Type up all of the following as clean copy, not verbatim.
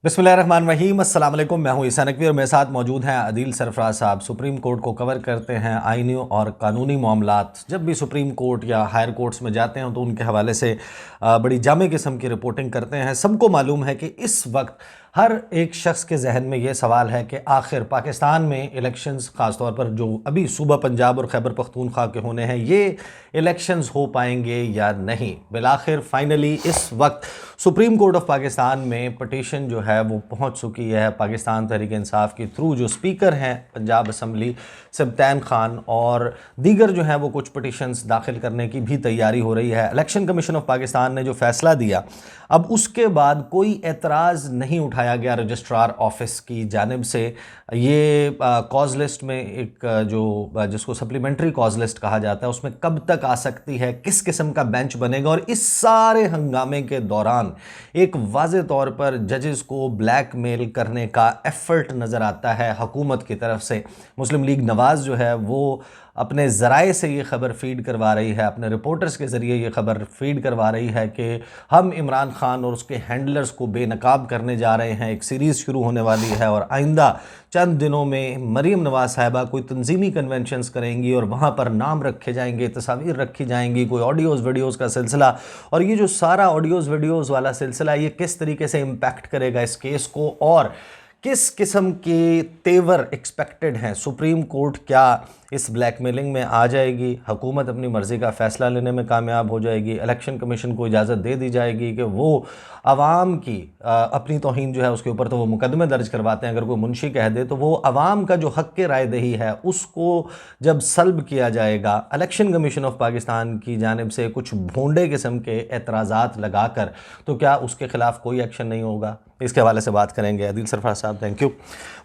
बिस्मिल्लाहिर्रहमानिर्रहीम, अस्सलाम वालेकुम। मैं हूं ईसा नकवी और मेरे साथ मौजूद हैं अदील सरफराज साहब। सुप्रीम कोर्ट को कवर करते हैं आईनी और कानूनी मामलात। जब भी सुप्रीम कोर्ट या हायर कोर्ट्स में जाते हैं तो उनके हवाले से बड़ी जामे किस्म की रिपोर्टिंग करते हैं। सबको मालूम है कि इस वक्त हर एक शख्स के जहन में ये सवाल है कि आखिर पाकिस्तान में इलेक्शंस, ख़ासतौर पर जो अभी सूबा पंजाब और खैबर पख्तूनख्वा के होने हैं, ये इलेक्शंस हो पाएंगे या नहीं। बिलाखिर फाइनली इस वक्त सुप्रीम कोर्ट ऑफ पाकिस्तान में पटिशन जो है वो पहुंच चुकी है पाकिस्तान तहरीक इंसाफ के थ्रू। जो स्पीकर हैं पंजाब असम्बली सब्तैन खान और दीगर जो हैं वो कुछ पटिशन्स दाखिल करने की भी तैयारी हो रही है। इलेक्शन कमीशन ऑफ पाकिस्तान ने जो फैसला दिया, अब उसके बाद कोई एतराज़ नहीं उठाया गया रजिस्ट्रार ऑफिस की जानिब से। ये कॉज लिस्ट में एक जिसको सप्लीमेंट्री कॉज लिस्ट कहा जाता है, उसमें कब तक आ सकती है, किस किस्म का बेंच बनेगा, और इस सारे हंगामे के दौरान एक वाज़े तौर पर जजेस को ब्लैकमेल करने का एफर्ट नज़र आता है हुकूमत की तरफ से। मुस्लिम लीग नवाज़ जो है वो अपने ज़राए से ये ख़बर फीड करवा रही है, अपने रिपोर्टर्स के ज़रिए ये ख़बर फीड करवा रही है कि हम इमरान खान और उसके हैंडलर्स को बेनकाब करने जा रहे हैं। एक सीरीज़ शुरू होने वाली है और आइंदा चंद दिनों में मरीम नवाज़ साहिबा कोई तंजीमी कन्वेंशंस करेंगी और वहाँ पर नाम रखे जाएंगे, तस्वीर रखी जाएंगी, कोई ऑडियोज़ वीडियोज़ का सिलसिला। और ये जो सारा ऑडियोज़ वीडियोज़ वाला सिलसिला, ये किस तरीके से इम्पैक्ट करेगा इस केस को, और किस किस्म के तेवर एक्सपेक्टेड हैं। सुप्रीम कोर्ट क्या इस ब्लैकमेलिंग में आ जाएगी, हुकूमत अपनी मर्ज़ी का फ़ैसला लेने में कामयाब हो जाएगी, इलेक्शन कमीशन को इजाज़त दे दी जाएगी कि वो आवाम की अपनी तौहीन जो है उसके ऊपर तो वो मुकदमे दर्ज करवाते हैं, अगर कोई मुंशी कह दे तो वो आवाम का जो हक़ राय दही है उसको जब सल्ब किया जाएगा इलेक्शन कमीशन ऑफ पाकिस्तान की जानिब से कुछ भोंडे किस्म के एतराज़ात लगा कर, तो क्या उसके ख़िलाफ़ कोई एक्शन नहीं होगा? इसके हवाले से बात करेंगे। अदील सरफराज साहब, थैंक यू।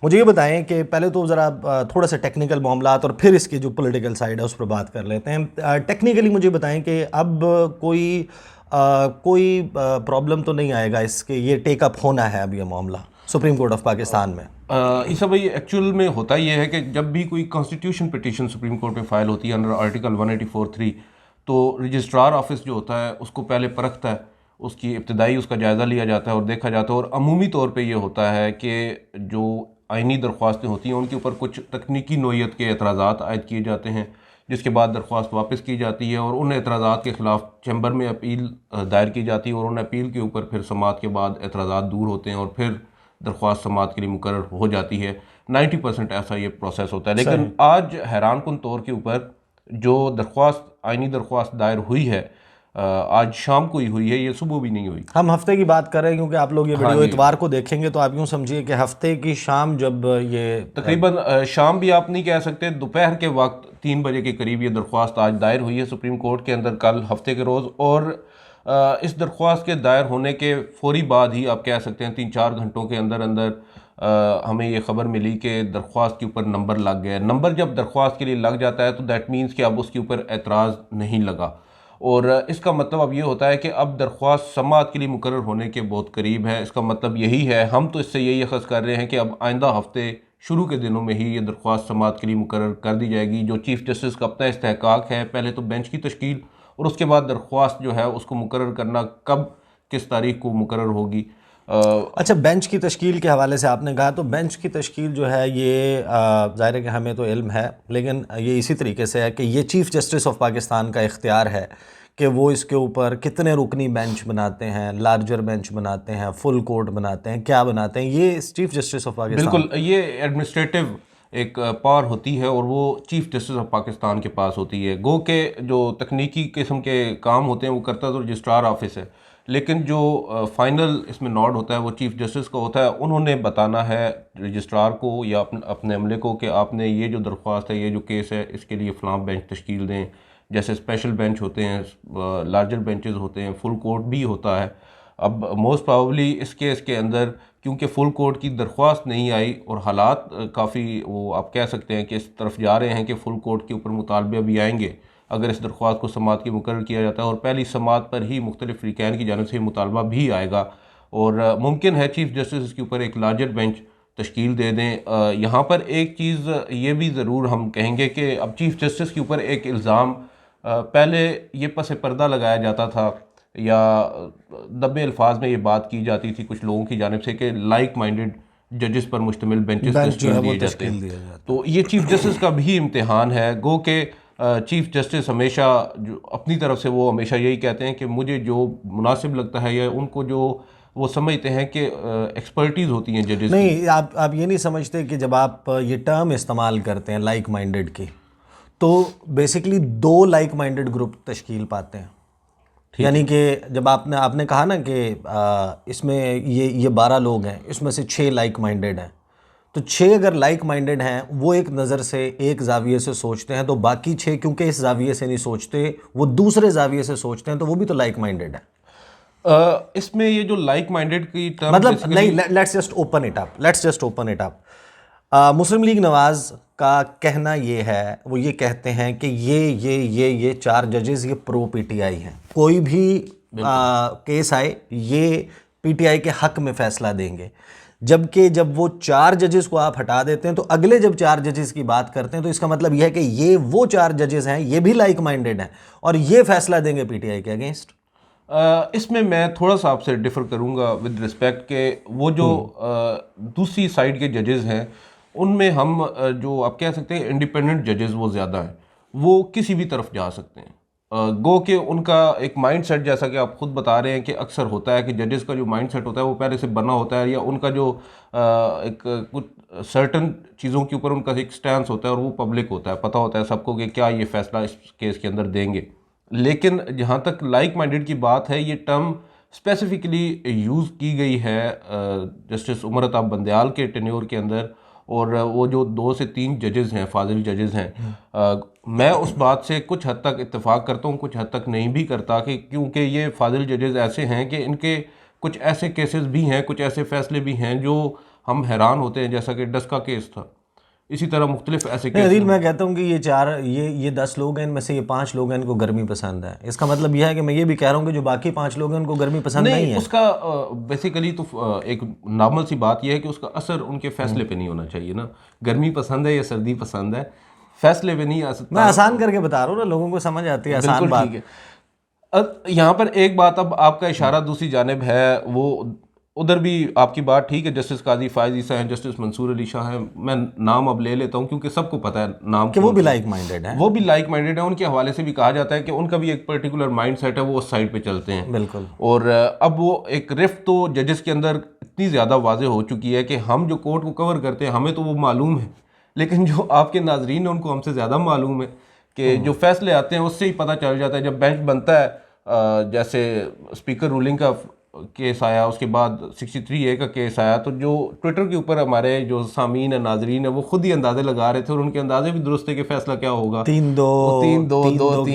मुझे ये बताएं कि पहले तो ज़रा थोड़ा सा टेक्निकल मामलात और फिर इसकी जो पॉलिटिकल साइड है उस पर बात कर लेते हैं। टेक्निकली मुझे बताएं कि अब कोई प्रॉब्लम तो नहीं आएगा इसके, ये टेकअप होना है अब ये मामला सुप्रीम कोर्ट ऑफ पाकिस्तान में? ईसा भाई, एक्चुअल में होता ये है कि जब भी कोई कॉन्स्टिट्यूशन पिटीशन सुप्रीम कोर्ट में फ़ाइल होती है अंडर आर्टिकल 184(3), तो रजिस्ट्रार ऑफिस जो होता है उसको पहले परखता है, उसकी इब्तदाई उसका जायज़ा लिया जाता है और देखा जाता है। और अमूमी तौर पे ये होता है कि जो आइनी दरख्वास्तें होती हैं उनके ऊपर कुछ तकनीकी नोयत के एतराज़ात आयद किए जाते हैं, जिसके बाद दरख्वास्त वापस की जाती है और उन एतराज़ात के ख़िलाफ़ चैम्बर में अपील दायर की जाती है और उन अपील के ऊपर फिर समाअत के बाद एतराज़ात दूर होते हैं और फिर दरख्वास्त समाअत के लिए मुकर्रर हो जाती है। 90% ऐसा ये प्रोसेस होता है। लेकिन आज हैरान कुन तौर के ऊपर जो दरख्वास्त आइनी दरख्वास्त दायर हुई है, आज शाम को ही हुई है, ये सुबह भी नहीं हुई। हम हफ्ते की बात कर रहे हैं क्योंकि आप लोग ये वीडियो इतवार को देखेंगे, तो आप यूँ समझिए कि हफ्ते की शाम जब ये तकरीबन शाम भी आप नहीं कह सकते, दोपहर के वक्त 3 बजे के करीब ये दरख्वास्त आज दायर हुई है सुप्रीम कोर्ट के अंदर, कल हफ्ते के रोज़। और इस दरख्वास्त के दायर होने के फौरी बाद ही आप कह सकते हैं 3-4 घंटों के अंदर अंदर हमें ये ख़बर मिली कि दरख्वास्त के ऊपर नंबर लग गया। नंबर जब दरख्वास्त के लिए लग जाता है तो दैट मीन्स कि अब उसके ऊपर एतराज़ नहीं लगा, और इसका मतलब अब ये होता है कि अब दरख्वास्त समाअत के लिए मुकर्रर होने के बहुत करीब है। इसका मतलब यही है, हम तो इससे यही अख़ज़ कर रहे हैं कि अब आइंदा हफ्ते शुरू के दिनों में ही ये दरख्वास्त समाअत के लिए मुकर्रर कर दी जाएगी। जो चीफ़ जस्टिस का अपना इस्तेहकाक है, पहले तो बेंच की तश्कील और उसके बाद दरख्वास्त जो है उसको मुकर्रर करना, कब किस तारीख को मुकर्रर होगी। अच्छा, बेंच की तश्कील के हवाले से आपने कहा, तो बेंच की तश्कील जो है ये ज़ाहिर है कि हमें तो इल्म है, लेकिन ये इसी तरीके से है कि ये चीफ़ जस्टिस ऑफ पाकिस्तान का इख्तियार है कि वो इसके ऊपर कितने रुकनी बेंच बनाते हैं, लार्जर बेंच बनाते हैं, फुल कोर्ट बनाते हैं, क्या बनाते हैं, ये चीफ़ जस्टिस ऑफ पाकिस्तान। बिल्कुल, ये एडमिनिस्ट्रेटिव एक पावर होती है और वो चीफ़ जस्टिस ऑफ पाकिस्तान के पास होती है। गो के जो तकनीकी किस्म के काम होते हैं वो करता तो रजिस्ट्रार ऑफिस है, लेकिन जो फाइनल इसमें नॉड होता है वो चीफ़ जस्टिस का होता है। उन्होंने बताना है रजिस्ट्रार को या अपने अमले को कि आपने ये जो दरख्वास्त है, ये जो केस है, इसके लिए फ़लाँ बेंच तश्कील दें। जैसे स्पेशल बेंच होते हैं, लार्जर बेंचेस होते हैं, फुल कोर्ट भी होता है। अब मोस्ट प्रॉबली इस केस के अंदर क्योंकि फुल कोर्ट की दरख्वास्त नहीं आई और हालात काफ़ी वो आप कह सकते हैं कि इस तरफ जा रहे हैं कि फुल कोर्ट के ऊपर मुतालबे भी आएंगे अगर इस दरख्वास्त को समाअत की मुकर्रर किया जाता है, और पहली समाअत पर ही मुख्तलिफ फ़रीक़ैन की जानिब से मुतालबा भी आएगा और मुमकिन है चीफ़ जस्टिस इसके ऊपर एक लार्जर बेंच तश्कील दे दें। यहाँ पर एक चीज़ ये भी ज़रूर हम कहेंगे कि अब चीफ़ जस्टिस के ऊपर एक इल्ज़ाम पहले ये पस पर्दा लगाया जाता था या दबे अल्फाज में ये बात की जाती थी कुछ लोगों की जानिब से कि लाइक माइंडेड जजेस पर मुश्तमिल बेंचेस तश्कील दिए जाते हैं। तो ये चीफ जस्टिस का भी इम्तिहान है। गो के चीफ जस्टिस हमेशा जो अपनी तरफ से वो हमेशा यही कहते हैं कि मुझे जो मुनासिब लगता है या उनको जो वो समझते हैं कि एक्सपर्टीज़ होती हैं जजेस नहीं, आप ये नहीं समझते कि जब आप ये टर्म इस्तेमाल करते हैं लाइक माइंडेड की, तो बेसिकली दो लाइक माइंडेड ग्रुप तश्कील पाते हैं। यानी कि जब आपने कहा ना कि इसमें ये 12 लोग हैं, इसमें से 6 लाइक माइंडेड हैं, तो 6 अगर लाइक माइंडेड हैं, वो एक नज़र से एक जाविये से सोचते हैं, तो बाकी 6 क्योंकि इस जाविये से नहीं सोचते, वो दूसरे जाविये से सोचते हैं, तो वो भी तो लाइक माइंडेड है। इसमें ये जो लाइक माइंडेड की टर्म मतलब नहीं, let's just open it up. Muslim league Nawaz का कहना ये है, वो ये कहते हैं कि ये 4 जजेस ये प्रो पीटीआई हैं, कोई भी केस आए ये पीटीआई के हक में फैसला देंगे। जबकि जब वो 4 जजेस को आप हटा देते हैं, तो अगले जब 4 जजेस की बात करते हैं, तो इसका मतलब यह है कि ये वो 4 जजेस हैं, ये भी लाइक माइंडेड हैं और ये फैसला देंगे पीटीआई के अगेंस्ट। इसमें मैं थोड़ा सा आपसे डिफर करूंगा विद रिस्पेक्ट के वो जो दूसरी साइड के जजेस हैं उनमें हम जो आप कह सकते हैं इंडिपेंडेंट जजेस वो ज़्यादा हैं, वो किसी भी तरफ जा सकते हैं। गो के उनका एक माइंड सेट, जैसा कि आप खुद बता रहे हैं कि अक्सर होता है कि जजेस का जो माइंड सेट होता है वो पहले से बना होता है, या उनका जो एक कुछ सर्टन चीज़ों के ऊपर उनका एक स्टैंस होता है और वो पब्लिक होता है, पता होता है सबको कि क्या ये फैसला इस केस के अंदर देंगे। लेकिन जहाँ तक लाइक माइंडेड की बात है, ये टर्म स्पेसिफिकली यूज़ की गई है जस्टिस उमर अताब बंदयाल के टेन्योर के अंदर, और वो जो 2 से 3 जजेस हैं, फाजिल जजेस हैं। मैं उस बात से कुछ हद तक इत्तेफाक करता हूँ, कुछ हद तक नहीं भी करता, कि क्योंकि ये फाजिल जजेस ऐसे हैं कि इनके कुछ ऐसे केसेस भी हैं, कुछ ऐसे फैसले भी हैं जो हम हैरान होते हैं, जैसा कि डस का केस था। इसी तरह मुख्तलिफ ऐसे केस। अदील, मैं कहता हूँ कि ये 10 लोग हैं, इनमें से ये 5 लोग हैं इनको गर्मी पसंद है। इसका मतलब यह है कि मैं ये भी कह रहा हूँ कि जो बाकी 5 लोग हैं उनको गर्मी पसंद नहीं है। उसका बेसिकली तो एक नॉर्मल सी बात यह है कि उसका असर उनके फैसले पे नहीं होना चाहिए ना। गर्मी पसंद है या सर्दी पसंद है, फैसले पे नहीं आ सकता। मैं आसान करके बता रहा हूँ ना, लोगों को समझ आती है आसान बात। ठीक है। अब यहाँ पर एक बात, अब आपका इशारा दूसरी जानिब है, वो उधर भी आपकी बात ठीक है। जस्टिस काजी फायज ईसा हैं, जस्टिस मंसूर अली शाह हैं, मैं नाम अब ले लेता हूँ क्योंकि सबको पता है नाम कि वो भी लाइक माइंडेड है। वो भी लाइक माइंडेड है। उनके हवाले से भी कहा जाता है कि उनका भी एक पर्टिकुलर माइंड सेट है, वो उस साइड पे चलते हैं। बिल्कुल। और अब वो एक रिफ्ट तो जजेस के अंदर इतनी ज़्यादा वाज़ेह हो चुकी है कि हम जो कोर्ट को कवर करते हैं हमें तो वो मालूम है, लेकिन जो आपके नाजरीन हैं उनको हमसे ज़्यादा मालूम है कि जो फैसले आते हैं उससे ही पता चल जाता है। जब बेंच बनता है, जैसे स्पीकर रूलिंग का केस आया, उसके बाद 63A का केस आया, तो जो ट्विटर के ऊपर हमारे जो सामीन है, नाजरीन है, वो खुद ही अंदाजे लगा रहे थे और उनके अंदाजे भी दुरुस्त है कि फैसला क्या होगा। 3-2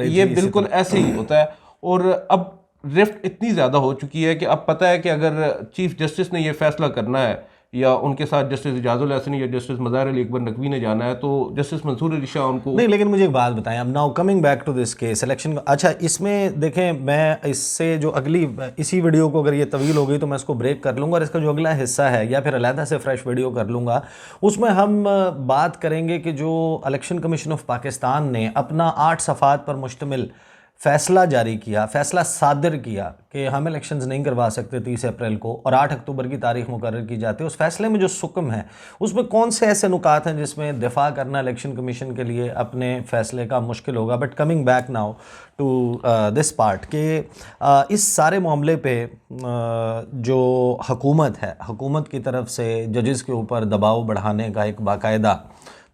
ये बिल्कुल ऐसे ही होता है। और अब रिफ्ट इतनी ज़्यादा हो चुकी है कि अब पता है कि अगर चीफ जस्टिस ने ये फैसला करना है या उनके साथ जस्टिस इजाजुल हसन या जस्टिस मज़ार अली अकबर नकवी ने जाना है, तो जस्टिस मंसूर अली शाह उनको नहीं। लेकिन मुझे एक बात बताएं, अब now coming back to this case election. अच्छा, इसमें देखें, मैं इससे जो अगली इसी वीडियो को अगर ये तवील हो गई तो मैं इसको ब्रेक कर लूँगा और इसका जो अगला हिस्सा है या फिर अलहदा से फ्रेश वीडियो कर लूँगा, उसमें हम बात करेंगे कि जो इलेक्शन कमीशन ऑफ पाकिस्तान ने अपना 8 सफ़ात पर मुश्तमिल फ़ैसला जारी किया, फ़ैसला सादिर किया कि हम इलेक्शंस नहीं करवा सकते 30 अप्रैल को और 8 अक्टूबर की तारीख मुकर्रर की जाती है। उस फैसले में जो सुकम है उसमें कौन से ऐसे नुकात हैं जिसमें दिफा करना इलेक्शन कमीशन के लिए अपने फ़ैसले का मुश्किल होगा। But coming back now to this part कि इस सारे मामले पे जो हुकूमत है, हुकूमत की तरफ से जजेस के ऊपर दबाव बढ़ाने का एक बाकायदा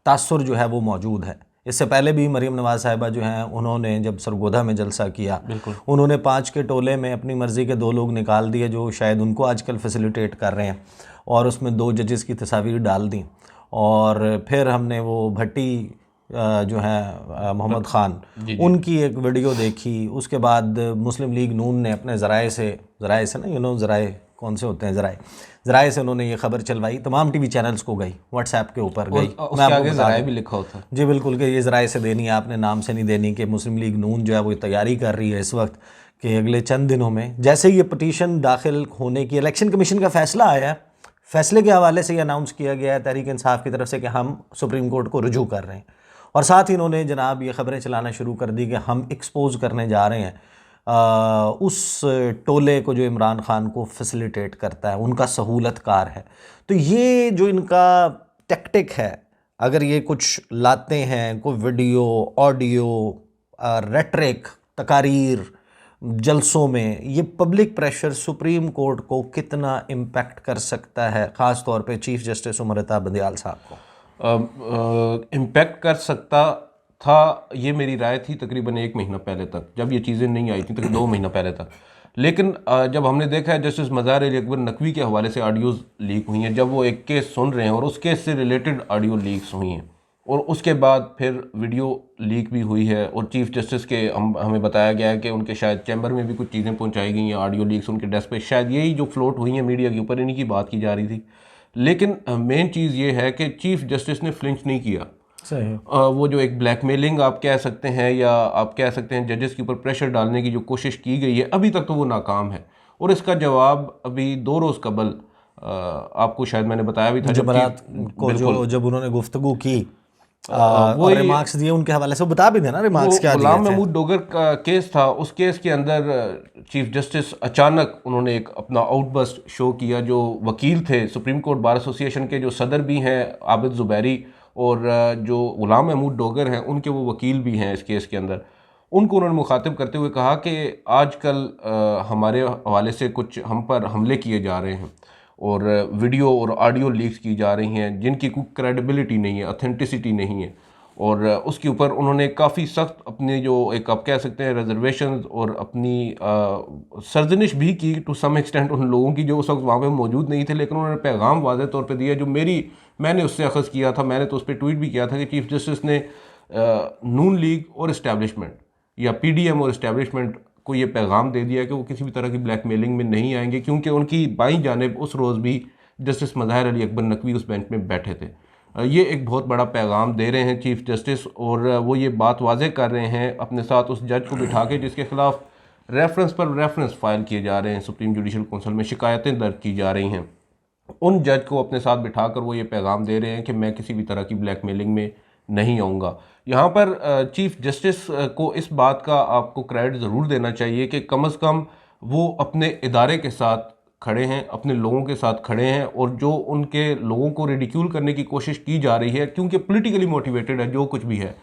तासुर जो है वो मौजूद है। इससे पहले भी मरीम नवाज़ साहिबा जो हैं, उन्होंने जब सरगोधा में जलसा किया, उन्होंने 5 के टोले में अपनी मर्ज़ी के 2 लोग निकाल दिए जो शायद उनको आजकल फैसिलिटेट कर रहे हैं, और उसमें 2 जजेस की तस्वीर डाल दी। और फिर हमने वो भट्टी जो है मोहम्मद ख़ान, उनकी एक वीडियो देखी। उसके बाद मुस्लिम लीग नून ने अपने ज़राए से ना, ज़राए कौन से होते हैं, ज़राए से उन्होंने ये खबर चलवाई, तमाम टीवी चैनल्स को गई, व्हाट्सएप के ऊपर गई। मैं आपको ज़राए भी लिखा होता जी बिल्कुल, कि ये ज़राए से देनी है, आपने नाम से नहीं देनी। कि मुस्लिम लीग नून जो है वो तैयारी कर रही है इस वक्त कि अगले चंद दिनों में जैसे ये पटिशन दाखिल होने की इलेक्शन कमीशन का फ़ैसला आया है, फ़ैसले के हवाले से ये अनाउंस किया गया है तहरीक इंसाफ की तरफ से कि हम सुप्रीम कोर्ट को रुजू कर रहे हैं। और साथ ही इन्होंने जनाब ये ख़बरें चलाना शुरू कर दी कि हम एक्सपोज करने जा रहे हैं उस टोले को जो इमरान खान को फैसिलिटेट करता है, उनका सहूलतकार है। तो ये जो इनका टैक्टिक है, अगर ये कुछ लाते हैं, कोई वीडियो, ऑडियो, रेटरिक, तकारीर, जलसों में, ये पब्लिक प्रेशर सुप्रीम कोर्ट को कितना इम्पैक्ट कर सकता है, ख़ास तौर पे चीफ जस्टिस उमर अता बंदियाल साहब को? इम्पैक्ट कर सकता था, ये मेरी राय थी तकरीबन 1 महीना पहले तक, जब ये चीज़ें नहीं आई थी, तकरीबन 2 महीना पहले तक। लेकिन जब हमने देखा है जस्टिस मज़ार अली अकबर नकवी के हवाले से ऑडियोज़ लीक हुई हैं, जब वो एक केस सुन रहे हैं और उस केस से रिलेटेड ऑडियो लीक्स हुई हैं, और उसके बाद फिर वीडियो लीक भी हुई है, और चीफ जस्टिस के हमें बताया गया है कि उनके शायद चैम्बर में भी कुछ चीज़ें पहुंचाई गई हैं, ऑडियो लीक्स उनके डेस्क पे, शायद यही जो फ्लोट हुई हैं मीडिया के ऊपर, इन्हीं की बात की जा रही थी। लेकिन मेन चीज़ ये है कि चीफ जस्टिस ने फ्लिंच नहीं किया। सही। वो जो एक ब्लैकमेलिंग आप कह सकते हैं, या आप कह सकते हैं जजेस के ऊपर प्रेशर डालने की जो कोशिश की गई है, अभी तक तो वो नाकाम है। और इसका जवाब अभी 2 रोज़ कबल आपको शायद मैंने बताया भी था, जब को जब उन्होंने गुफ्तगू की और रिमार्क्स दिए उनके हवाले से, वो बता भी देना रिमार्क्स क्या दिए थे। गुलाम महमूद डोगर का केस था, उस केस के अंदर चीफ जस्टिस अचानक उन्होंने एक अपना आउटबर्स्ट शो किया। जो वकील थे सुप्रीम कोर्ट बार एसोसिएशन के, जो सदर भी हैं आबिद ज़ुबैरी, और जो गुलाम महमूद डोगर हैं उनके वो वकील भी हैं इस केस के अंदर, उनको उन्होंने मुखातिब करते हुए कहा कि आजकल हमारे हवाले से कुछ हम पर हमले किए जा रहे हैं, और वीडियो और ऑडियो लीक्स की जा रही हैं जिनकी कोई क्रेडिबिलिटी नहीं है, ऑथेंटिसिटी नहीं है। और उसके ऊपर उन्होंने काफ़ी सख्त अपने जो एक आप कह सकते हैं रिजर्वेशंस और अपनी सरजनिश भी की टू सम एक्सटेंट उन लोगों की जो उस वक्त वहाँ पे मौजूद नहीं थे। लेकिन उन्होंने पैगाम वाज़ेह तौर पे दिया, जो मैंने उससे अखज़ किया था, मैंने तो उस पर ट्वीट भी किया था कि चीफ जस्टिस ने नून लीग और इस्टेब्लिशमेंट या PDM और इस्टेब्लिशमेंट को ये पैगाम दे दिया कि वो किसी भी तरह की ब्लैकमेलिंग में नहीं आएंगे, क्योंकि उनकी बाईं जानिब उस रोज़ भी जस्टिस मज़ाहिर अली अकबर नकवी उस बेंच में बैठे थे। ये एक बहुत बड़ा पैगाम दे रहे हैं चीफ जस्टिस, और वो ये बात वाज़ेह कर रहे हैं अपने साथ उस जज को बिठा के जिसके खिलाफ रेफरेंस पर रेफरेंस फाइल किए जा रहे हैं, सुप्रीम जुडिशल काउंसिल में शिकायतें दर्ज की जा रही हैं। उन जज को अपने साथ बिठाकर वो ये पैगाम दे रहे हैं कि मैं किसी भी तरह की ब्लैकमेलिंग में नहीं आऊँगा। यहाँ पर चीफ जस्टिस को इस बात का आपको क्रेडिट ज़रूर देना चाहिए कि कम अज़ कम वो अपने इदारे के साथ खड़े हैं, अपने लोगों के साथ खड़े हैं, और जो उनके लोगों को रिडिक्यूल करने की कोशिश की जा रही है, क्योंकि पॉलिटिकली मोटिवेटेड है जो कुछ भी है।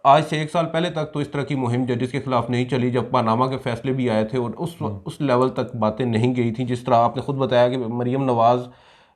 आज से 1 साल पहले तक तो इस तरह की मुहिम जजेस के खिलाफ नहीं चली, जब पानामा के फैसले भी आए थे, और उस लेवल तक बातें नहीं गई थी। जिस तरह आपने खुद बताया कि मरीम नवाज़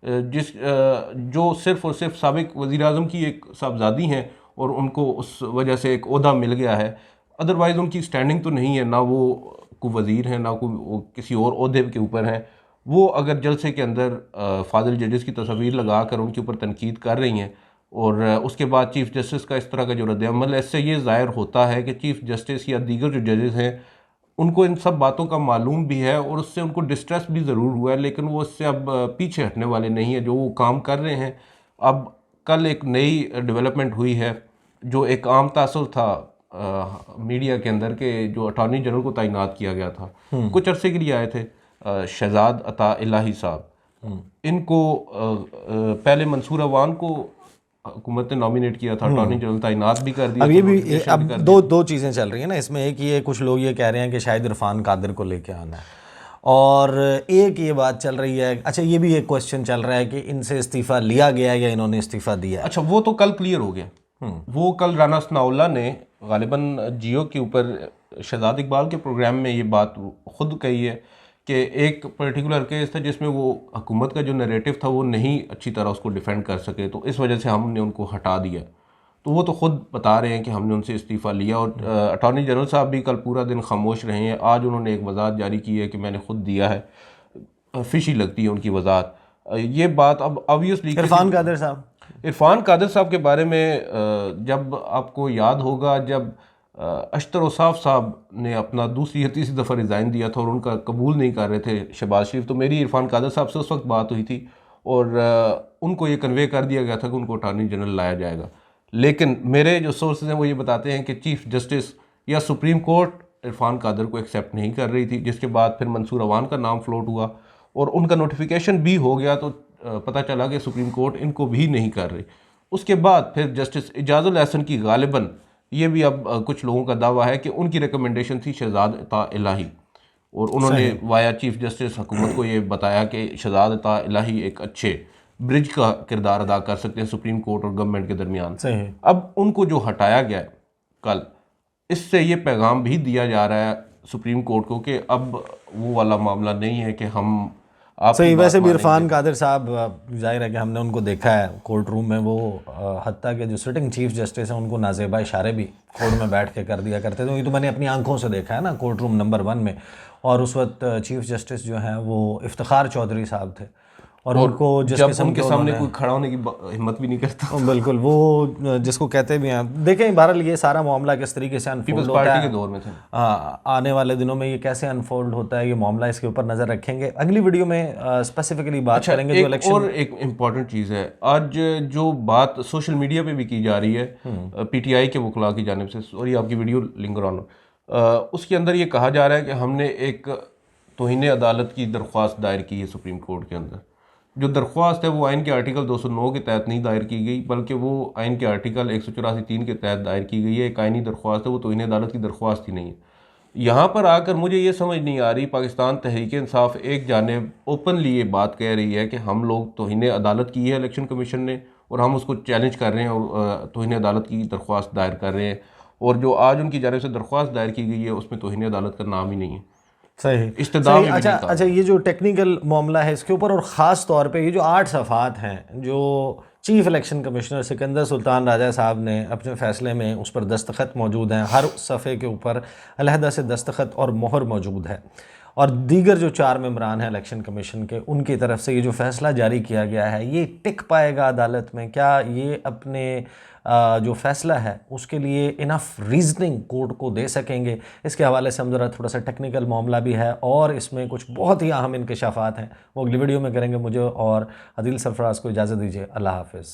जो सिर्फ़ और सिर्फ साबिक वज़ीर आज़म की एक साहबजादी हैं, और उनको उस वजह से एक ओहदा मिल गया है, अदरवाइज़ उनकी स्टैंडिंग तो नहीं है, ना वो को वज़ीर हैं, ना को किसी और ओहदे के ऊपर हैं। वो अगर जलसे के अंदर फाजिल जजेस की तस्वीर लगा कर उनके ऊपर तनकीद कर रही हैं, और उसके बाद चीफ जस्टिस का इस तरह का जो रद्द-ए-अमल है, इससे ये ज़ाहिर होता है कि चीफ जस्टिस या दीगर जो जजेस हैं उनको इन सब बातों का मालूम भी है, और उससे उनको डिस्ट्रेस भी ज़रूर हुआ है, लेकिन वो इससे अब पीछे हटने वाले नहीं है। जो वो काम कर रहे हैं, अब कल एक नई डेवलपमेंट हुई है, जो एक आम तासुर था मीडिया के अंदर के जो अटॉर्नी जनरल को तैनात किया गया था, कुछ अरसे के लिए आए थे शहजाद अता इलाही साहब। इनको पहले मंसूर अवान को हुकूमत ने नॉमिनेट किया था, अटॉर्नी जनरल तैनात भी कर दिया। अब ये भी अब दो चीज़ें चल रही हैं ना इसमें। एक ये कुछ लोग ये कह रहे हैं कि शायद इरफान कादिर को लेके आना है, और एक ये बात चल रही है, अच्छा ये भी एक क्वेश्चन चल रहा है कि इनसे इस्तीफ़ा लिया गया या इन्होंने इस्तीफ़ा दिया। अच्छा, वो तो कल क्लियर हो गया। वो कल राना सनाउल्लाह ने गालिबन जियो के ऊपर शहजाद इकबाल के प्रोग्राम में ये बात खुद कही है कि एक पर्टिकुलर केस था जिसमें वो हुकूमत का जो नैरेटिव था वो नहीं अच्छी तरह उसको डिफेंड कर सके, तो इस वजह से हमने उनको हटा दिया। तो वो तो ख़ुद बता रहे हैं कि हमने उनसे इस्तीफ़ा लिया, और अटॉर्नी जनरल साहब भी कल पूरा दिन खामोश रहे हैं। आज उन्होंने एक वजाहत जारी की है कि मैंने खुद दिया है। फिशी लगती है उनकी वजाहत। ये बात अब ऑब्वियसली इरफान कादिर साहब के बारे में जब आपको याद होगा, जब अशतर औसाफ साहब ने अपना दूसरी या तीसरी दफ़ा रिज़ाइन दिया था और उनका कबूल नहीं कर रहे थे शहबाज शरीफ, तो मेरी इरफान कादिर साहब से उस वक्त बात हुई थी, और उनको ये कन्वे कर दिया गया था कि उनको अटॉर्नी जनरल लाया जाएगा। लेकिन मेरे जो सोर्सेज हैं वो ये बताते हैं कि चीफ जस्टिस या सुप्रीम कोर्ट इरफान कादिर को एक्सेप्ट नहीं कर रही थी, जिसके बाद फिर मंसूर अवान का नाम फ्लोट हुआ और उनका नोटिफिकेशन भी हो गया, तो पता चला कि सुप्रीम कोर्ट इनको भी नहीं कर रही। उसके बाद फिर जस्टिस इजाज़ुल एहसन की गालिबन ये भी अब कुछ लोगों का दावा है कि उनकी रिकमेंडेशन थी शहजाद अता इलाही, और उन्होंने वाया चीफ जस्टिस हुकूमत को ये बताया कि शहजाद अता इलाही एक अच्छे ब्रिज का किरदार अदा कर सकते हैं सुप्रीम कोर्ट और गवर्नमेंट के दरमियान। सही। अब उनको जो हटाया गया है कल, इससे ये पैगाम भी दिया जा रहा है सुप्रीम कोर्ट को कि अब वो वाला मामला नहीं है कि हम आप सही। वैसे भी इरफान कादिर साहब, जाहिर है कि हमने उनको देखा है कोर्ट रूम में, वो हत्ता के जो सिटिंग चीफ जस्टिस हैं उनको नाजेबा इशारे भी कोर्ट में बैठ के कर दिया करते थे। ये तो मैंने अपनी आंखों से देखा है ना, कोर्ट रूम नंबर 1 में। और उस वक्त चीफ जस्टिस जो हैं वो इफ्तिखार चौधरी साहब थे, और उनको जिस जब किस्म उनके सामने कोई खड़ा होने की हिम्मत भी नहीं करता। बिल्कुल, वो जिसको कहते भी हैं। देखें बहरहाल ये सारा मामला किस तरीके से अनफोल्ड होता पार्टी है, के दौर में थे। आने वाले दिनों में ये कैसे अनफोल्ड होता है ये मामला, इसके ऊपर नज़र रखेंगे। अगली वीडियो में स्पेसिफिकली बात करेंगे जो इलेक्शन। और एक इम्पॉर्टेंट चीज़ है, आज जो बात सोशल मीडिया पे भी की जा रही है पीटीआई के वकला की जानिब से, सॉरी आपकी वीडियो लिंगर ऑन, उसके अंदर ये कहा जा रहा है कि हमने एक तौहीन अदालत की दरख्वास्त दायर की है सुप्रीम कोर्ट के अंदर। जो दरख्वास्त है वो आइन के आर्टिकल 209 के तहत नहीं दायर की गई, बल्कि वो आइन के आर्टिकल 184(3) के तहत दायर की गई है। एक आइनी दरख्वास्त है, वो तौहीन अदालत की दरख्वास्त ही नहीं है। यहाँ पर आकर मुझे ये समझ नहीं आ रही, पाकिस्तान तहरीक इंसाफ एक जानिब ओपनली ये बात कह रही है कि हम लोग तौहीन अदालत की है इलेक्शन कमीशन ने, और हम उसको चैलेंज कर रहे हैं और तौहीन अदालत की दरख्वास्त दायर कर रहे हैं, और जो आज उनकी जानिब से दरख्वास्त दायर की गई है उसमें तौहीन अदालत का नाम ही नहीं है। सही। इस्तेदाम। अच्छा, ये जो टेक्निकल मामला है इसके ऊपर, और ख़ास तौर पे ये जो 8 सफ़ात हैं जो chief election commissioner Sikandar Sultan Raja साहब ने अपने फ़ैसले में उस पर दस्तखत मौजूद हैं, हर सफ़े के ऊपर अलहदा से दस्तखत और मोहर मौजूद है, और दीगर जो 4 मेंबरान हैं इलेक्शन कमीशन के, उनकी तरफ से ये जो फ़ैसला जारी किया गया है, ये टिक पाएगा अदालत में? क्या ये अपने जो फ़ैसला है उसके लिए इनफ रीजनिंग कोर्ट को दे सकेंगे? इसके हवाले से हम ज़रा थोड़ा सा टेक्निकल मामला भी है और इसमें कुछ बहुत ही अहम इंकशाफात हैं, वो अगली वीडियो में करेंगे। मुझे और आदिल सरफराज को इजाज़त दीजिए। अल्लाह हाफ़िज़।